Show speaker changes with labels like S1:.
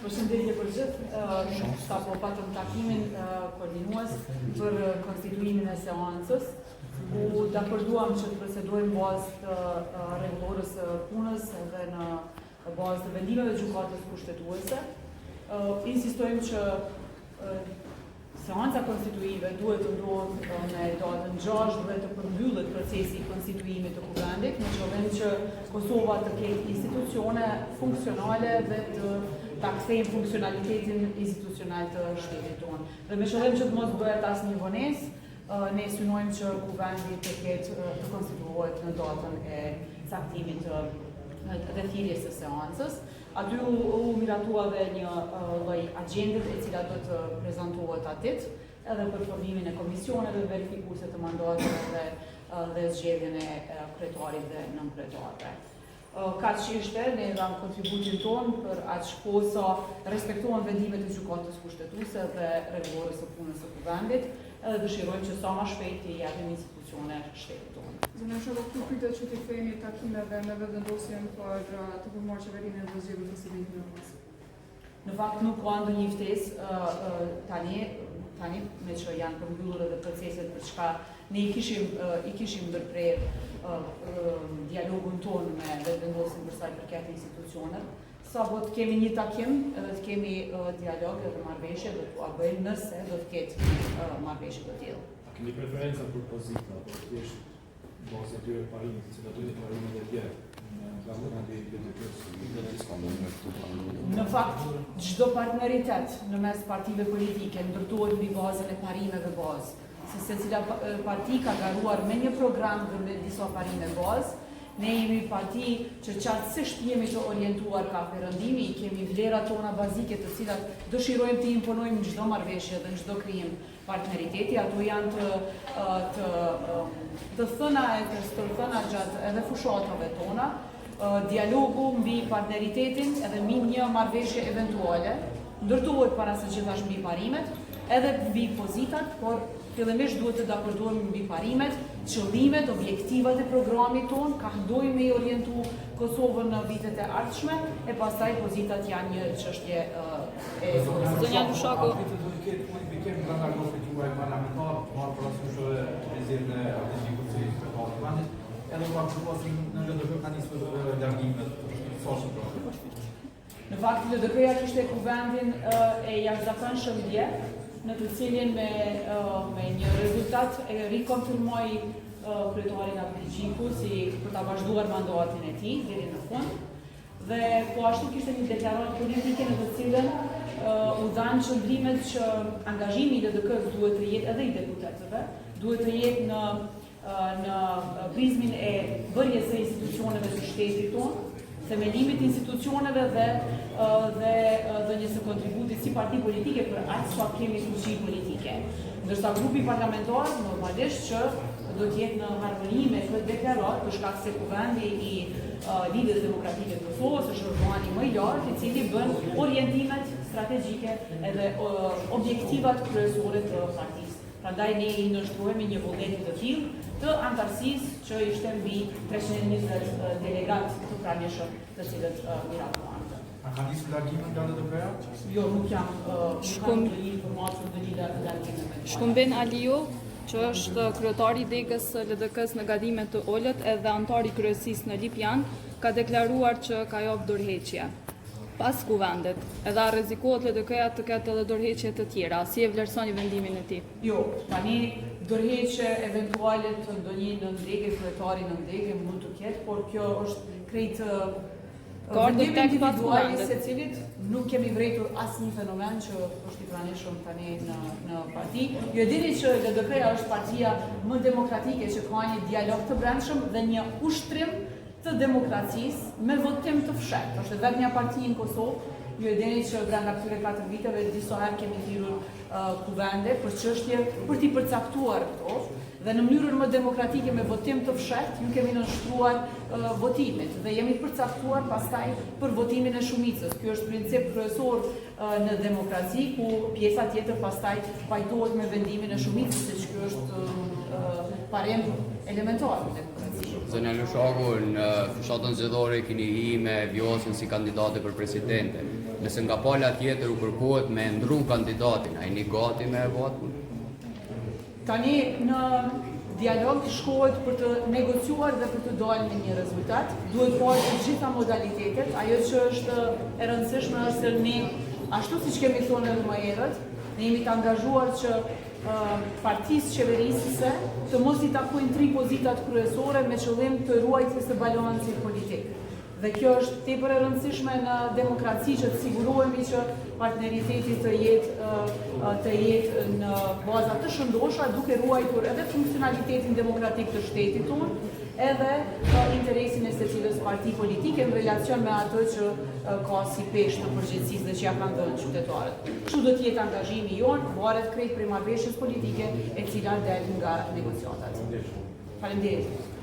S1: Përshëndetje për gjithë, sapo patëm takimin koordinues për konstituimin e seancës, ku dakordduam që të procedojmë bazë të rregullorës së punës dhe në bazë të vendimeve të gjykatës kushtetuese. Insistojmë që seanca konstituive duhet të ndodhë me datën 6 dhe të përmbyllet procesi i konstituimit të kuvendit, në qëllim që Kosova të ketë institucione funksionale dhe ta kthejmë funksionalitetin institucional të shtetit tonë. Dhe me qëllim që të mos bëhet asnjë vonesë, ne synojmë që kuvendi të konstituohet në datën e caktimit dhe thirrjes së seancës. Aty u miratua dhe një lloj agjendet e cila do të prezantohet atit, edhe për formimin e komisioneve verifikuese të mandateve dhe zgjedhjen e kryetarit dhe nënkryetarëve. Kaq ishte, ne dham kontributin tonë për aq kohë sa respektohen vendimet e gjykatës kushtetuese dhe rregullorës së punës së kuvendit, edhe dëshirojmë që sa më shpejt të japim institucione shtetit tonë.
S2: Zënë shumë këtu pritet që të kthehemi takimeve me vendosjen për të përmarrë qeverinë dhe zgjedhjen e presidentit në Kosovë.
S1: Në fakt nuk ka ndonjë ftesë tani me që janë përmbyllur edhe proceset për çka ne i kishim ndërprer dialogun tonë me vendosjen për sa i përket institucioneve. Sapo të kemi një takim edhe të kemi dialog edhe marrëveshje dhe t'u bëjmë nëse do të ketë marrëveshje të tilla.
S3: A keni preferenca për pozita, apo thjesht bazë atyre parimit, se do të jetë parimet e tjera?
S1: Në fakt, çdo partneritet në mes partive politike ndërtohet mbi bazën e parimeve bazë. Se secila parti ka garuar me një program dhe me disa parime bazë. Ne jemi parti që qartësisht jemi të orientuar ka perëndimi, kemi vlerat tona bazike të cilat dëshirojmë të imponojmë në çdo marrëveshje dhe në çdo krijim partneriteti. Ato janë të thëna e të stërthëna gjatë edhe fushatave tona, dialogu mbi partneritetin edhe mbi një marrëveshje eventuale, ndërtohet para se gjithashtu mbi parimet, edhe mbi pozitat, por fillimisht duhet të dakordohemi mbi parimet, qëllimet, objektivat e programit tonë, ka dojmë me i orientu Kosovën në vitet e ardhshme, e pastaj pozitat janë një çështje e
S4: Zonja Lushaku.
S1: Në fakt, LDK-ja kishte kuvendin e jashtëzakonshëm dje, në të cilin me një rezultat e rikonfirmoi kryetarin Abdixhiku si për ta vazhduar mandatin e tij deri në fund. Dhe po ashtu kishte një deklaratë politike në të cilën u dhanë qëndrimet që angazhimi i LDK-s duhet të jetë edhe i deputetëve, duhet të jetë në prizmin e bërjes së institucioneve të shtetit tonë, themelimit institucioneve dhe dhënies së kontributit si parti politike për aq sa kemi fuqi politike. Ndërsa grupi parlamentar normalisht që do të jetë në harmoni me këtë deklaratë për shkak se kuvendi i Lidhjes Demokratike të Kosovës është organi më i lartë i cili bën orientimet strategjike edhe objektivat kryesore të partisë. Prandaj ne i ndërshkruajmë një vullneti të tillë të antarësisë që ishte mbi 320 delegatë të pranishëm të cilët miratuan.
S5: A ka nisur largimin nga LDK-ja?
S1: Jo, nuk jam në informacion të lidhur me largimin.
S4: Shkumbin Aliu, që është kryetari i degës së LDK-s në gadimet të Olët edhe antari i kryesisë në Lipjan, ka deklaruar që ka jap dorëheqje. Pas kuvendit, edhe a rrezikohet LDK-ja të ketë edhe dorëheqje të tjera, si e vlerësoni vendimin e tij?
S1: Jo, tani dorëheqje eventuale të ndonjë nëndege, kryetari nëndege mund të ketë, por kjo është krejt vendim individual i secilit, nuk kemi vërejtur asnjë fenomen që është i pranishëm tani në parti. Ju e dini që LDK-ja është partia më demokratike që ka një dialog të brendshëm dhe një ushtrim të demokracisë me votim të fshehtë. Është vetëm një parti në Kosovë. Ju e dini që brenda këtyre 4 viteve disa herë kemi thirrur kuvende për çështje për t'i përcaktuar këto dhe në mënyrën më demokratike me votim të fshehtë ju kemi nënshtruar votimit dhe jemi përcaktuar pastaj për votimin e shumicës. Ky është princip kryesor në demokraci ku pjesa tjetër pastaj pajtohet me vendimin e shumicës, siç ky është parim elementar në demokraci.
S6: Zonja Lushaku, në fushatën zgjedhore keni hi me Vjosën si kandidate për presidente. Nëse nga pala tjetër u kërkohet me ndru kandidatin, a jeni gati me votën?
S1: Tani në dialog shkohet për të negociuar dhe për të dalë në një rezultat. Duhet parë të gjitha modalitetet. Ajo që është e rëndësishme është se ne, ashtu siç kemi thonë edhe më herët, ne jemi të angazhuar që partisë qeverisëse të mos i takojnë 3 pozitat kryesore me qëllim të ruajtjes së balancit politik. Dhe kjo është tepër e rëndësishme në demokraci që të sigurohemi që partneriteti të jetë në baza të shëndosha, duke ruajtur edhe funksionalitetin demokratik të shtetit tonë, edhe interesin e secilës parti politike në relacion me atë që ka si peshë të përgjegjësisë dhe që ja kanë dhënë qytetarët. Kështu do të jetë angazhimi jonë, varet krejt prej marrëveshjes politike e cila del nga negociatat. Faleminderit.